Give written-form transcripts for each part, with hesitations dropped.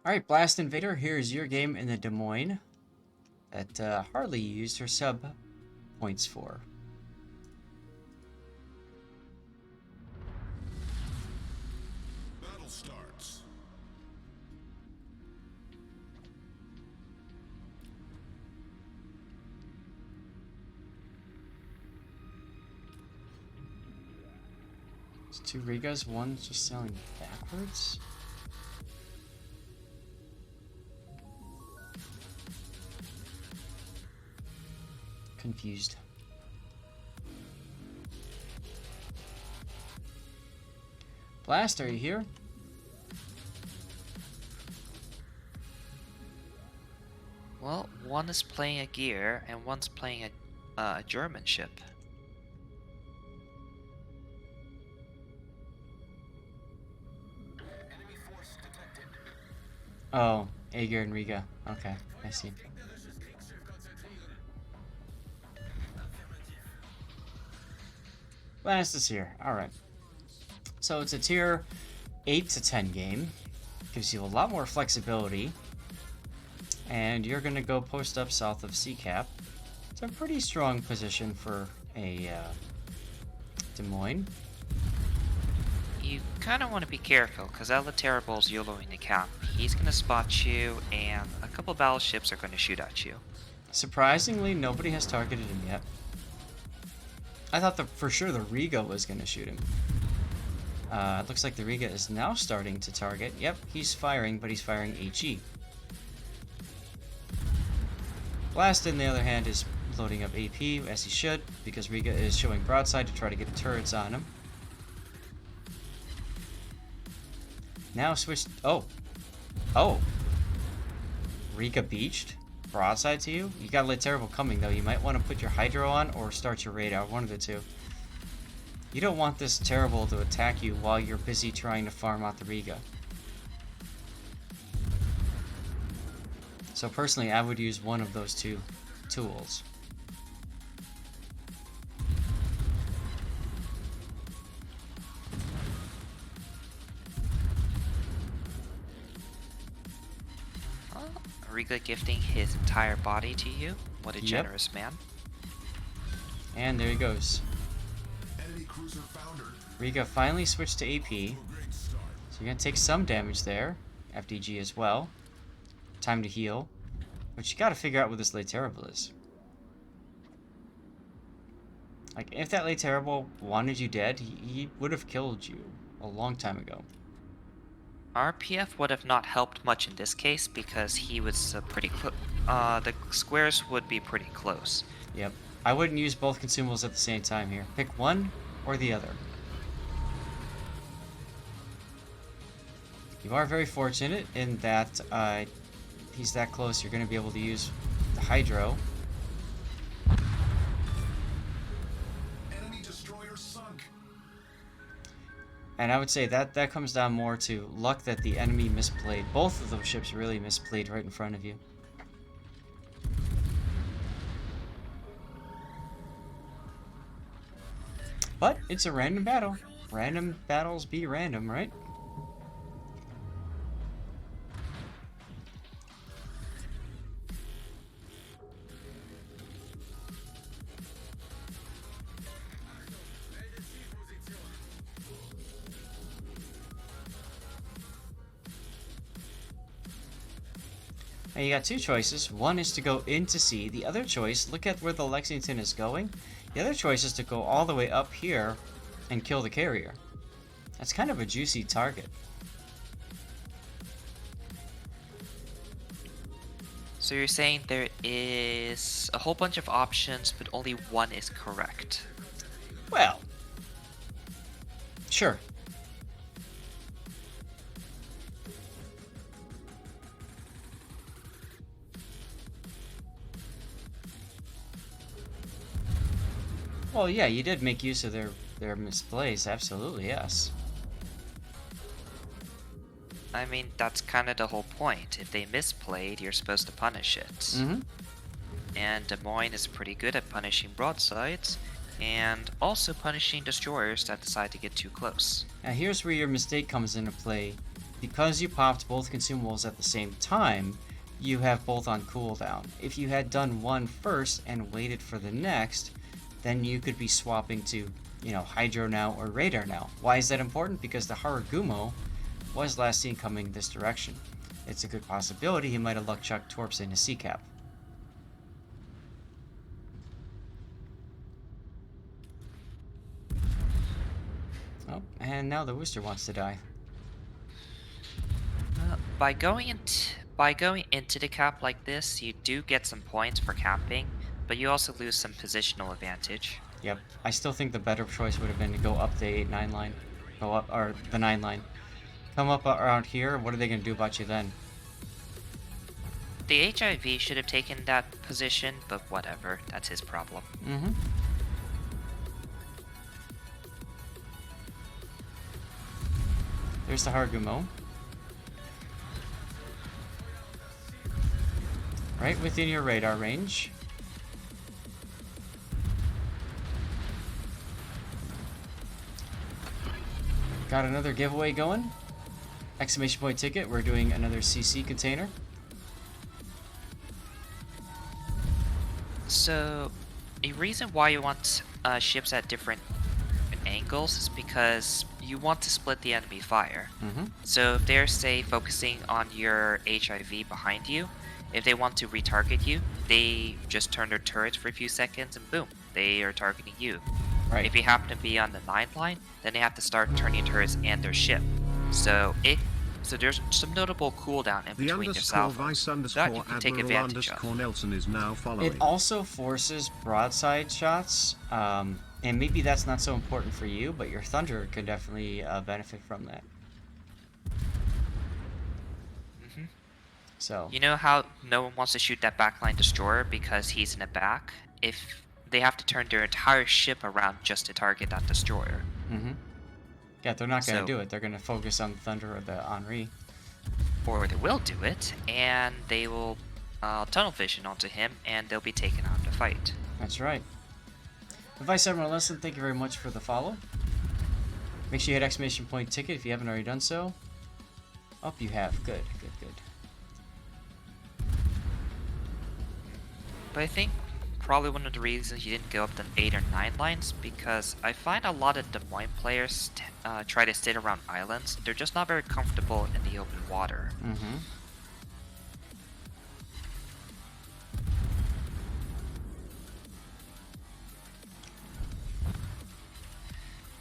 Alright, Blast Invader, here's your game in the Des Moines that Harley used her sub points for. Battle starts. It's two Rigas, one's just sailing backwards. Confused. Blast, are you here? Well, one is playing a gear and one's playing a German ship. Oh, Aegir and Riga. Okay, I see. Blast is here. Alright. So it's a tier 8 to 10 game. Gives you a lot more flexibility. And you're going to go post up south of Sea Cap. It's a pretty strong position for a Des Moines. You kind of want to be careful, because that Terrible's YOLOing the camp. He's going to spot you, and a couple battleships are going to shoot at you. Surprisingly, nobody has targeted him yet. I thought for sure the Riga was going to shoot him. It looks like the Riga is now starting to target. Yep, he's firing, but he's firing HE. Blast, on the other hand, is loading up AP, as he should, because Riga is showing broadside to try to get turrets on him. Now switch... Oh! Riga beached? Broadside to you? You got a terrible coming, though. You might want to put your Hydro on or start your radar, one of the two. You don't want this terrible to attack you while you're busy trying to farm out the Riga. So personally, I would use one of those two tools. Riga gifting his entire body to you. What a generous man. And there he goes. Enemy cruiser foundered. Riga finally switched to AP. So you're going to take some damage there. FDG as well. Time to heal. But you got to figure out what this late terrible is. Like, if that late terrible wanted you dead, he would have killed you a long time ago. RPF would have not helped much in this case because he was pretty close. The squares would be pretty close. Yep. I wouldn't use both consumables at the same time here. Pick one or the other. You are very fortunate in that he's that close. You're going to be able to use the Hydro. Enemy destroyer sunk. And I would say that comes down more to luck that the enemy misplayed. Both of those ships really misplayed right in front of you. But it's a random battle. Random battles be random, right? And you got two choices. One is to go into sea. The other choice, look at where the Lexington is going. The other choice is to go all the way up here and kill the carrier. That's kind of a juicy target. So you're saying there is a whole bunch of options, but only one is correct. Well, sure. Well, yeah, you did make use of their misplays, absolutely, yes. I mean, that's kind of the whole point. If they misplayed, you're supposed to punish it. Mm-hmm. And Des Moines is pretty good at punishing broadsides, and also punishing destroyers that decide to get too close. Now here's where your mistake comes into play because you popped both consumables at the same time, you have both on cooldown. If you had done one first and waited for the next, then you could be swapping to, you know, Hydro now or Radar now. Why is that important? Because the Haragumo was last seen coming this direction. It's a good possibility he might have luck chucked Torps into C-Cap. Oh, and now the Wooster wants to die. By going into the cap like this, you do get some points for capping, but you also lose some positional advantage. Yep, I still think the better choice would have been to go up the 8-9 line. Go up, or the 9 line. Come up around here, what are they going to do about you then? The HIV should have taken that position, but whatever, that's his problem. Mm-hmm. There's the Haragumo. Right within your radar range. Got another giveaway going. Exclamation point ticket. We're doing another CC container. So, a reason why you want ships at different angles is because you want to split the enemy fire. Mm-hmm. So if they're, say, focusing on your HIV behind you, if they want to retarget you, they just turn their turrets for a few seconds and boom, they are targeting you. Right. If you happen to be on the 9th line, then they have to start turning turrets and their ship. So there's some notable cooldown in The between their underscore salvo vice that underscore you can take admiral advantage underscore of. Nelson is now following. It also forces broadside shots, and maybe that's not so important for you, but your Thunder could definitely benefit from that. Mm-hmm. So You know how no one wants to shoot that backline destroyer because he's in the back? If they have to turn their entire ship around just to target that destroyer. mm-hmm. Yeah, they're not going to So- do it. They're going to focus on the Thunder or the Henri. Or they will do it, and they will tunnel vision onto him, and they'll be taken out of the fight. That's right. Vice Admiral Lesson, thank you very much for the follow. Make sure you hit exclamation point ticket if you haven't already done so. Oh, you have. Good, good, good. But I think probably one of the reasons you didn't go up the 8 or 9 lines, because I find a lot of Des Moines players try to sit around islands. They're just not very comfortable in the open water. Mm-hmm.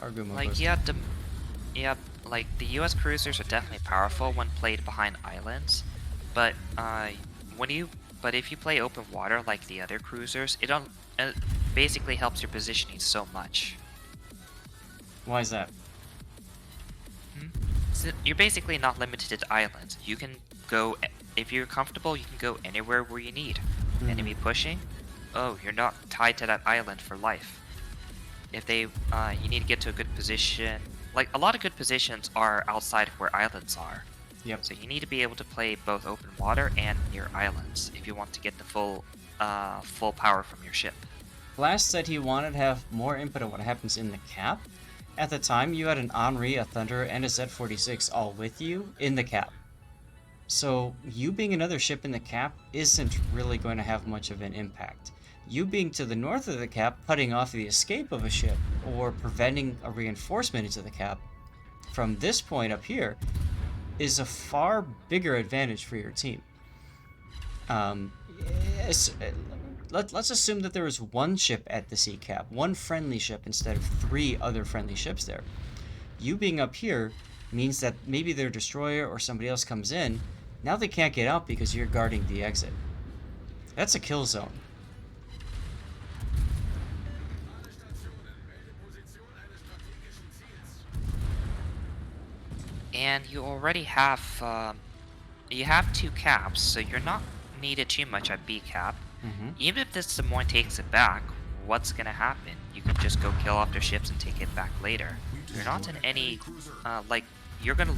Argumo Like, goes- like the U.S. cruisers are definitely powerful when played behind islands, but if you play open water like the other cruisers, it basically helps your positioning so much. Why is that? So you're basically not limited to islands. You can go, if you're comfortable, you can go anywhere where you need. Mhm. Enemy pushing, oh, you're not tied to that island for life. If they, you need to get to a good position. Like, a lot of good positions are outside of where islands are. Yep. So you need to be able to play both open water and near islands if you want to get the full power from your ship. Blast said he wanted to have more input on what happens in the cap. At the time, you had an Henri, a Thunder, and a Z-46 all with you in the cap. So you being another ship in the cap isn't really going to have much of an impact. You being to the north of the cap, cutting off the escape of a ship, or preventing a reinforcement into the cap, from this point up here, is a far bigger advantage for your team. Let's assume that there was one ship at the sea cap, one friendly ship instead of 3 other friendly ships there. You being up here means that maybe their destroyer or somebody else comes in. Now they can't get out because you're guarding the exit. That's a kill zone. And you already have, you have 2 caps, so you're not needed too much at B cap. Mm-hmm. Even if this Des Moines takes it back, what's gonna happen? You can just go kill off their ships and take it back later. You're not in any, you're gonna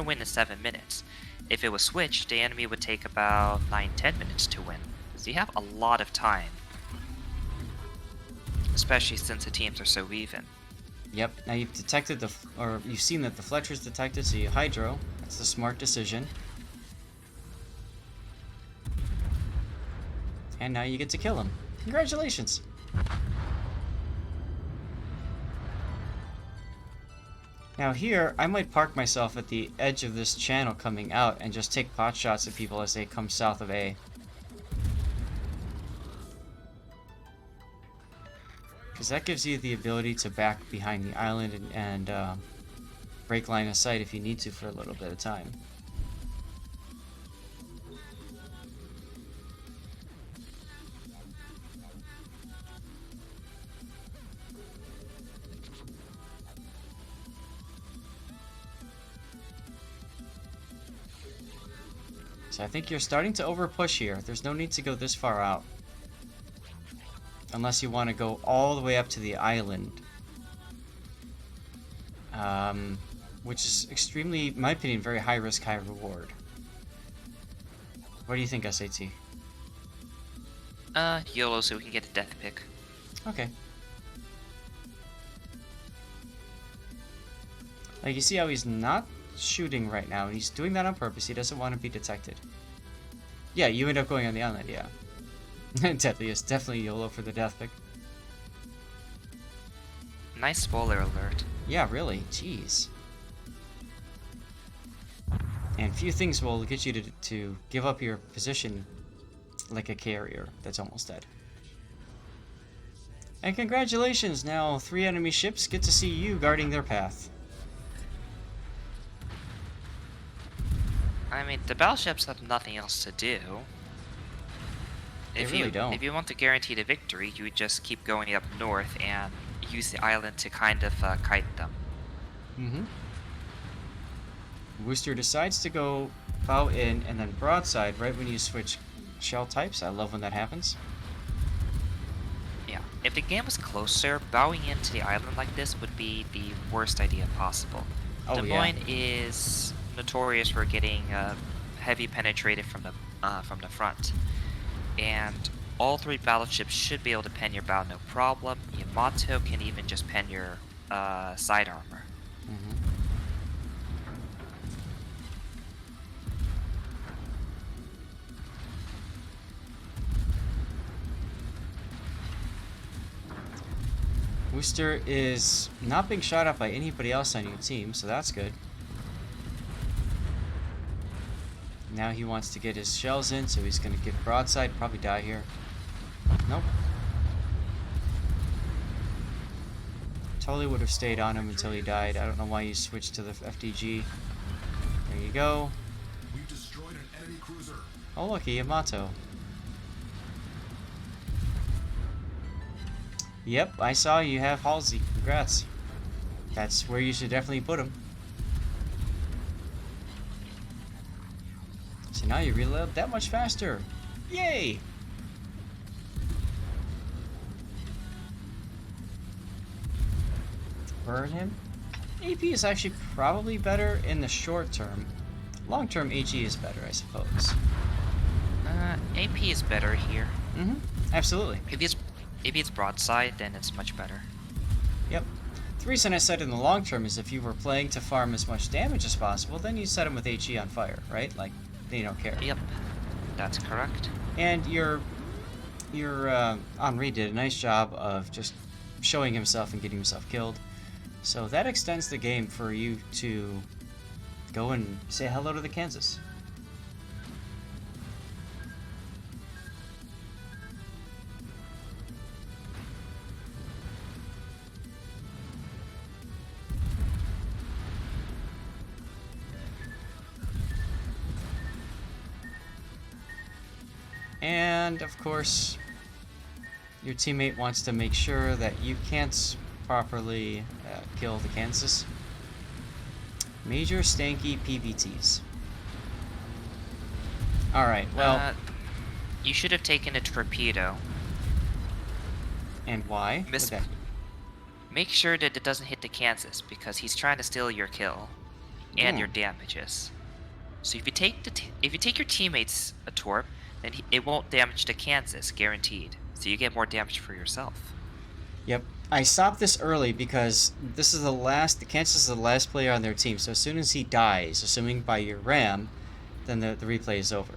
win in 7 minutes. If it was switched, the enemy would take about 9-10 minutes to win. So you have a lot of time. Especially since the teams are so even. Yep. Now you've detected or you've seen that the Fletcher's detected, so you hydro. That's the smart decision. And now you get to kill him. Congratulations. Now here, I might park myself at the edge of this channel coming out and just take pot shots at people as they come south of A. Because that gives you the ability to back behind the island and break line of sight if you need to for a little bit of time. So I think you're starting to overpush here. There's no need to go this far out. Unless you want to go all the way up to the island. Which is extremely, in my opinion, very high risk, high reward. What do you think, SAT? YOLO so we can get a death pick. Okay. Like, you see how he's not shooting right now, and he's doing that on purpose. He doesn't want to be detected. Yeah, you end up going on the island, yeah. Definitely YOLO for the death pick. Nice spoiler alert. Yeah, really. Jeez. And few things will get you to give up your position like a carrier that's almost dead. And congratulations! Now 3 enemy ships get to see you guarding their path. I mean, the battleships have nothing else to do. They really don't. If you want to guarantee the victory, you would just keep going up north and use the island to kind of kite them. Mm-hmm. Worcester decides to go bow in and then broadside right when you switch shell types. I love when that happens. Yeah, if the game was closer, bowing into the island like this would be the worst idea possible. Oh, Des Moines is notorious for getting heavy penetrated from the front, and all 3 battleships should be able to pen your bow no problem. Yamato can even just pen your side armor. Mm-hmm. Worcester is not being shot at by anybody else on your team, so that's good. Now he wants to get his shells in, so he's going to get broadside, probably die here. Nope. Totally would have stayed on him until he died. I don't know why you switched to the FDG. There you go. We've destroyed an enemy cruiser. Oh, look, Yamato. Yep, I saw you have Halsey. Congrats. That's where you should definitely put him. So now you reload that much faster. Yay! Burn him. AP is actually probably better in the short term. Long term, HE is better, I suppose. AP is better here. Mm-hmm. Absolutely. If it's broadside, then it's much better. Yep. The reason I said in the long term is if you were playing to farm as much damage as possible, then you set him with HE on fire, right? Like, they don't care. Yep, that's correct. And your Henri did a nice job of just showing himself and getting himself killed. So that extends the game for you to go and say hello to the Kansas. And of course, your teammate wants to make sure that you can't properly kill the Kansas. Major stanky PVTs. Alright, well... you should have taken a torpedo. And why? Make sure that it doesn't hit the Kansas, because he's trying to steal your kill and your damages. So if you take your teammates a torp, then it won't damage the Kansas, guaranteed. So you get more damage for yourself. Yep. I stopped this early because this is the Kansas is the last player on their team. So as soon as he dies, assuming by your RAM, then the replay is over.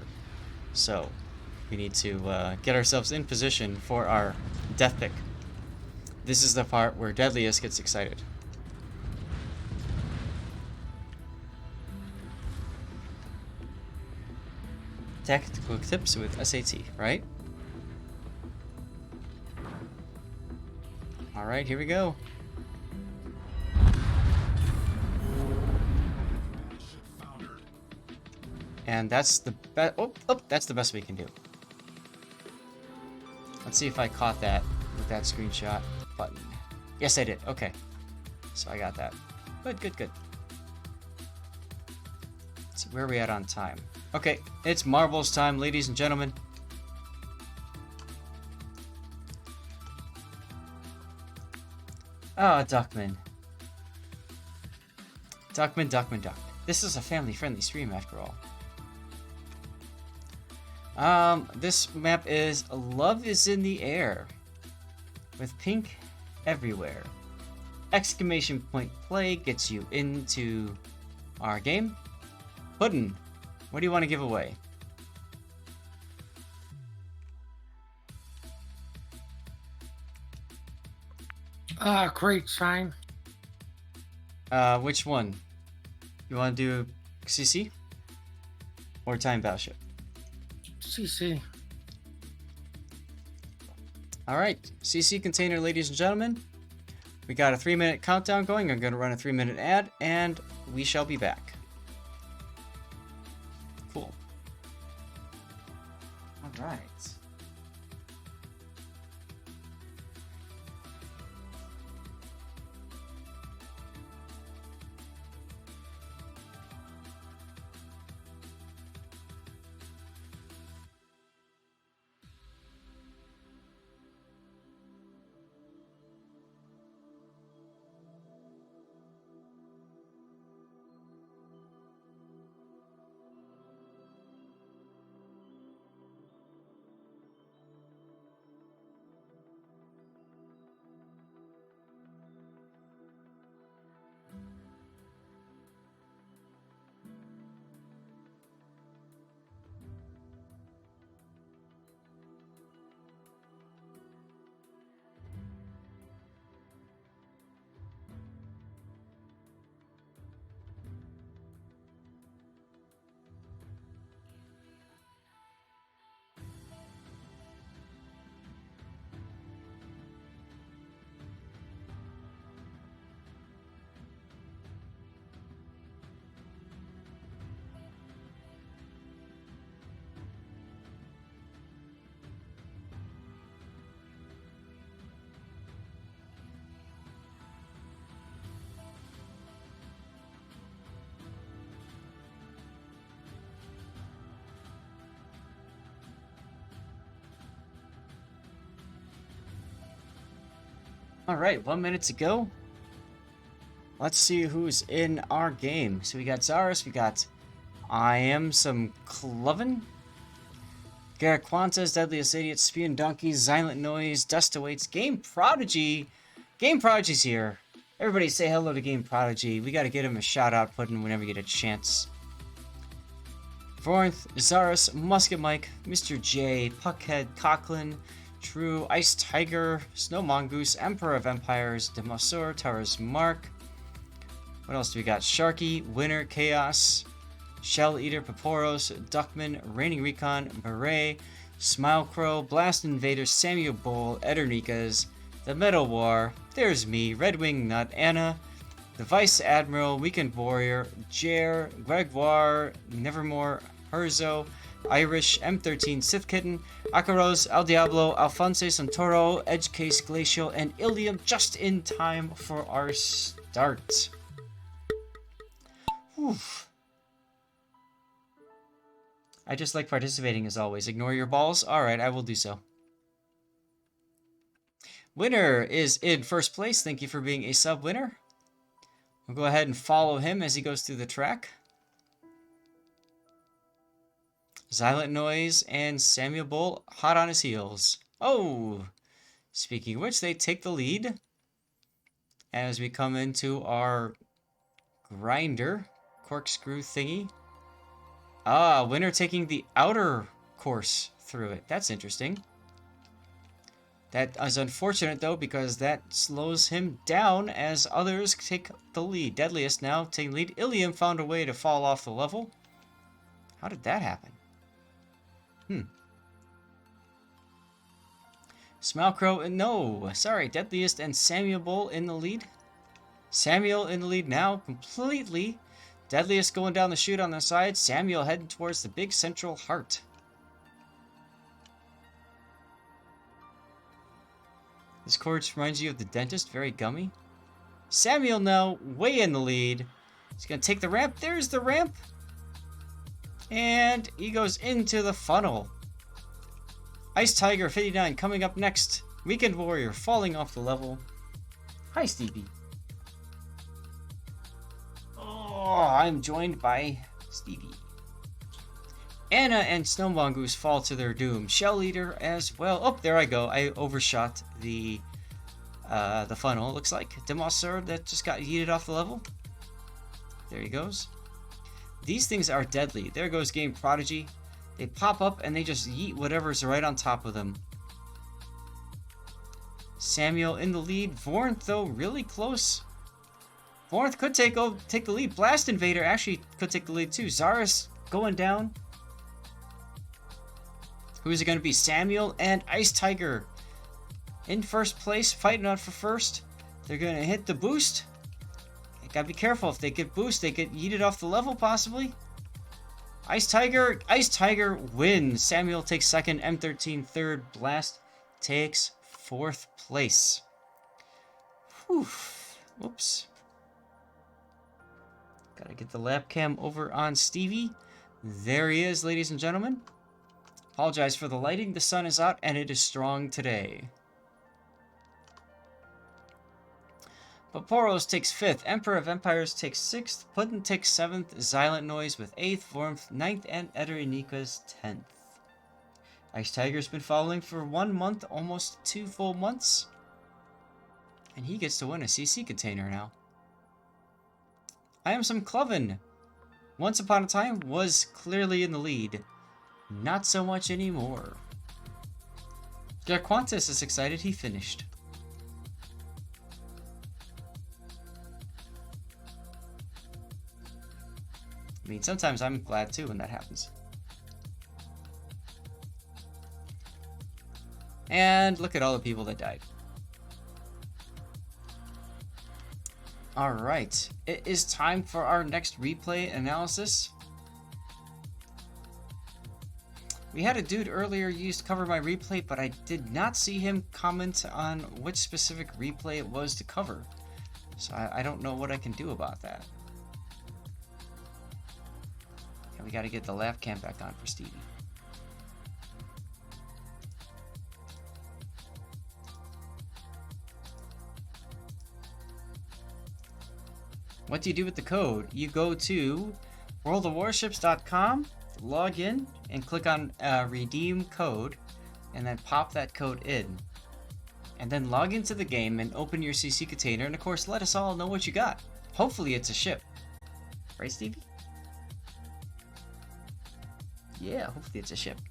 So we need to get ourselves in position for our death pick. This is the part where Deadliest gets excited. Tactical tips with SAT, right? Alright, here we go. And that's the best. Oh, that's the best we can do. Let's see if I caught that with that screenshot button. Yes, I did. Okay. So I got that. Good, good, good. Let's see, where are we at on time? Okay, it's Marbles time, ladies and gentlemen. Ah, Duckman. Duckman, Duckman, Duckman. This is a family-friendly stream after all. This map is Love is in the Air. With pink everywhere. Exclamation point play gets you into our game. Puddin', what do you want to give away? Great sign. Which one? You want to do CC? Or Time Battleship? CC. Alright, CC container, ladies and gentlemen. We got a 3-minute countdown going. I'm going to run a 3-minute ad, and we shall be back. Cool. Alright. Alright, 1 minute to go. Let's see who's in our game. So we got Zaris, we got I Am Some Cloven, Garrett Quantas, Deadliest Idiot, Spewing Donkeys, Silent Noise, Dust Awaits, Game Prodigy. Game Prodigy's here. Everybody say hello to Game Prodigy. We gotta get him a shout out, Puddin', whenever you get a chance. Fourth, Zaris, Musket Mike, Mr. J, Puckhead, Coughlin, True, Ice Tiger, Snow Mongoose, Emperor of Empires, Demosaur, Towers Mark. What else do we got? Sharky, Winner, Chaos, Shell Eater, Paporos, Duckman, Raining Recon, Beret, Smile Crow, Blast Invader, Samuel Bull, Edernikas, The Metal War, There's Me, Red Wing Nut, Anna, the Vice Admiral, Weekend Warrior, Jer, Gregoire, Nevermore, Herzo, Irish, M13, Sith Kitten, Akaros, El Diablo, Alphonse Santoro, Edge Case Glacial, and Ilium just in time for our start. Whew. I just like participating as always. Ignore your balls? Alright, I will do so. Winner is in first place. Thank you for being a sub winner. We'll go ahead and follow him as he goes through the track. Silent Noise and Samuel Bull hot on his heels. Oh! Speaking of which, they take the lead. as we come into our grinder corkscrew thingy. Ah, winner taking the outer course through it. That's interesting. That is unfortunate, though, because that slows him down as others take the lead. Deadliest now taking the lead. Ilium found a way to fall off the level. How did that happen? Smilecrow, no, sorry, Deadliest and Samuel Bull in the lead. Samuel in the lead now, completely. Deadliest going down the chute on the side. Samuel heading towards the big central heart. This course reminds you of the dentist, very gummy. Samuel now, way in the lead. He's going to take the ramp. There's the ramp. And he goes into the funnel. Ice Tiger 59 coming up next. Weekend Warrior falling off the level. Hi, Stevie. Oh, I'm joined by Stevie. Anna and Snow Mongoose fall to their doom. Shell Eater as well. Oh, there I go. I overshot the funnel, it looks like. Demosseur that just got yeeted off the level. There he goes. These things are deadly. There goes Game Prodigy. They pop up and they just yeet whatever's right on top of them. Samuel in the lead. Vornth, though, really close. Vornth could take the lead. Blast Invader actually could take the lead, too. Zaris going down. Who is it going to be? Samuel and Ice Tiger in first place, fighting on for first. They're going to hit the boost. You gotta be careful. If they get boost, they get yeeted off the level, possibly. Ice Tiger wins. Samuel takes second. M13 third. Blast takes fourth place. Whew. Whoops. Gotta get the lap cam over on Stevie. There he is, ladies and gentlemen. Apologize for the lighting. The sun is out and it is strong today. Vaporos takes 5th, Emperor of Empires takes 6th, Puddin takes 7th, Xylent Noise with 8th, Warmth 9th, and Eterinica's 10th. Ice Tiger's been following for 1 month, almost 2 full months. And he gets to win a CC container now. I Am Some Cloven, once upon a time, was clearly in the lead. Not so much anymore. Garquantis is excited he finished. I mean, sometimes I'm glad too when that happens. And look at all the people that died. Alright, it is time for our next replay analysis. We had a dude earlier used Cover My Replay, but I did not see him comment on which specific replay it was to cover. So I don't know what I can do about that. And we gotta get the laugh cam back on for Stevie. What do you do with the code? You go to worldofwarships.com, log in, and click on redeem code, and then pop that code in. And then log into the game and open your CC container, and of course let us all know what you got. Hopefully it's a ship. Right, Stevie? Yeah, hopefully it's a ship.